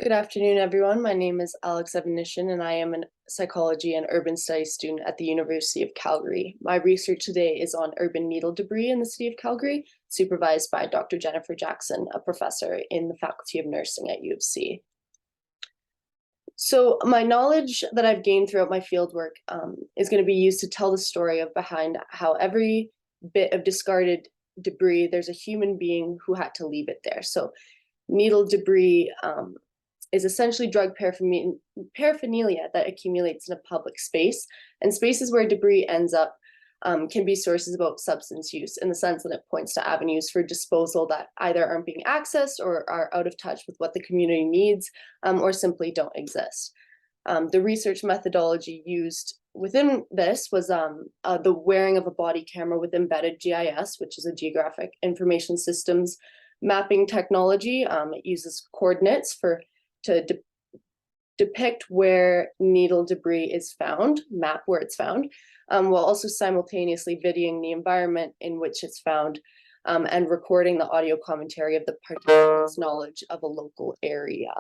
Good afternoon, everyone. My name is Alexandra Ewanyshyn, and I am a psychology and urban studies student at the University of Calgary. My research today is on urban needle debris in the city of Calgary, supervised by Dr. Jennifer Jackson, a professor in the Faculty of Nursing at U of C. So my knowledge that I've gained throughout my fieldwork is going to be used to tell the story of behind how every bit of discarded debris, there's a human being who had to leave it there. So needle debris is essentially drug paraphernalia that accumulates in a public space, and spaces where debris ends up can be sources about substance use in the sense that it points to avenues for disposal that either aren't being accessed or are out of touch with what the community needs, or simply don't exist. The research methodology used within this was the wearing of a body camera with embedded GIS, which is a geographic information systems mapping technology. It uses coordinates to depict where needle debris is found, map where it's found, while also simultaneously videoing the environment in which it's found, and recording the audio commentary of the participants' knowledge of a local area.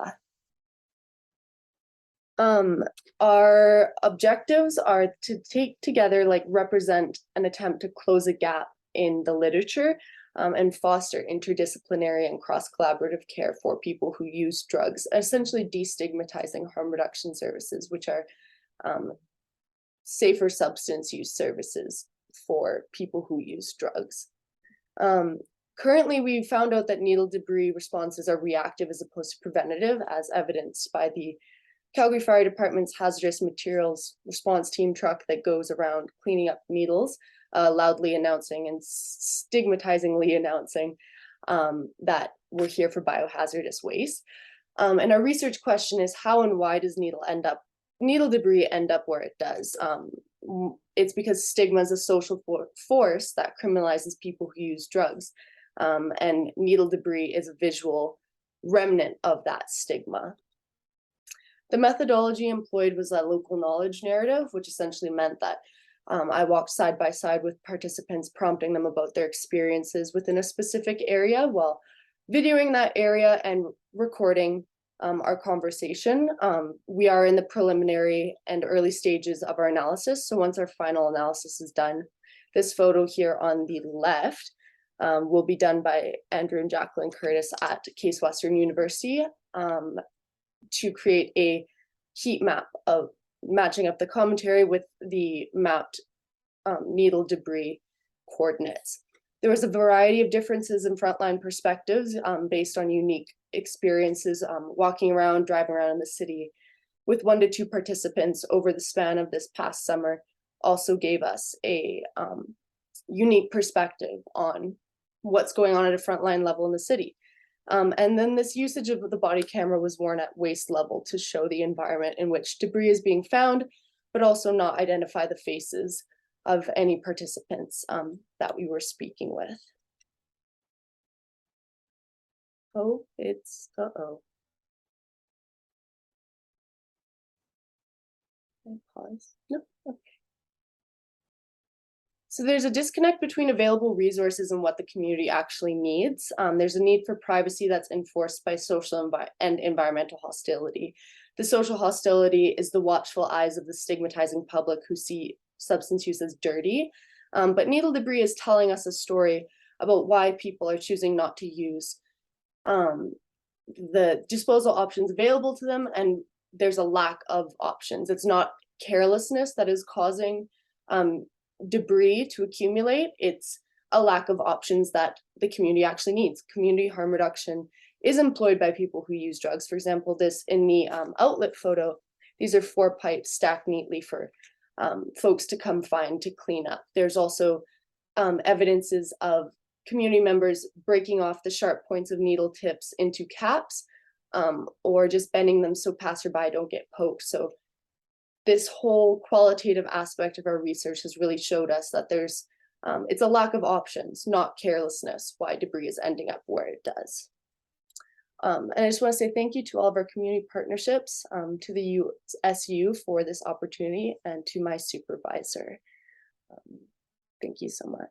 Our objectives are to take together, represent an attempt to close a gap in the literature and foster interdisciplinary and cross-collaborative care for people who use drugs, essentially destigmatizing harm reduction services, which are safer substance use services for people who use drugs. Currently, we found out that needle debris responses are reactive as opposed to preventative, as evidenced by the Calgary Fire Department's hazardous materials response team truck that goes around cleaning up needles, loudly announcing and stigmatizingly announcing that we're here for biohazardous waste. And our research question is, how and why does needle debris end up where it does? It's because stigma is a social force that criminalizes people who use drugs, and needle debris is a visual remnant of that stigma. The methodology employed was a local knowledge narrative, which essentially meant that I walked side by side with participants, prompting them about their experiences within a specific area while videoing that area and recording our conversation. We are in the preliminary and early stages of our analysis. So once our final analysis is done, this photo here on the left will be done by Andrew and Jacqueline Curtis at Case Western University to create a heat map of matching up the commentary with the mapped needle debris coordinates. There was a variety of differences in frontline perspectives based on unique experiences walking around, driving around in the city with 1 to 2 participants over the span of this past summer also gave us a unique perspective on what's going on at a frontline level in the city. And then this usage of the body camera was worn at waist level to show the environment in which debris is being found, but also not identify the faces of any participants that we were speaking with. Oh, it's, uh-oh. Pause. No, okay. So there's a disconnect between available resources and what the community actually needs. There's a need for privacy that's enforced by social and environmental hostility. The social hostility is the watchful eyes of the stigmatizing public who see substance use as dirty. But needle debris is telling us a story about why people are choosing not to use the disposal options available to them, and there's a lack of options. It's not carelessness that is causing debris to accumulate. It's a lack of options that the community actually needs. Community harm reduction is employed by people who use drugs. For example, this in the outlet photo, these are 4 pipes stacked neatly for folks to come find to clean up. There's also evidences of community members breaking off the sharp points of needle tips into caps, or just bending them so passerby don't get poked. So this whole qualitative aspect of our research has really showed us that there's it's a lack of options, not carelessness, why debris is ending up where it does. And I just want to say thank you to all of our community partnerships, to the USU for this opportunity, and to my supervisor. Thank you so much.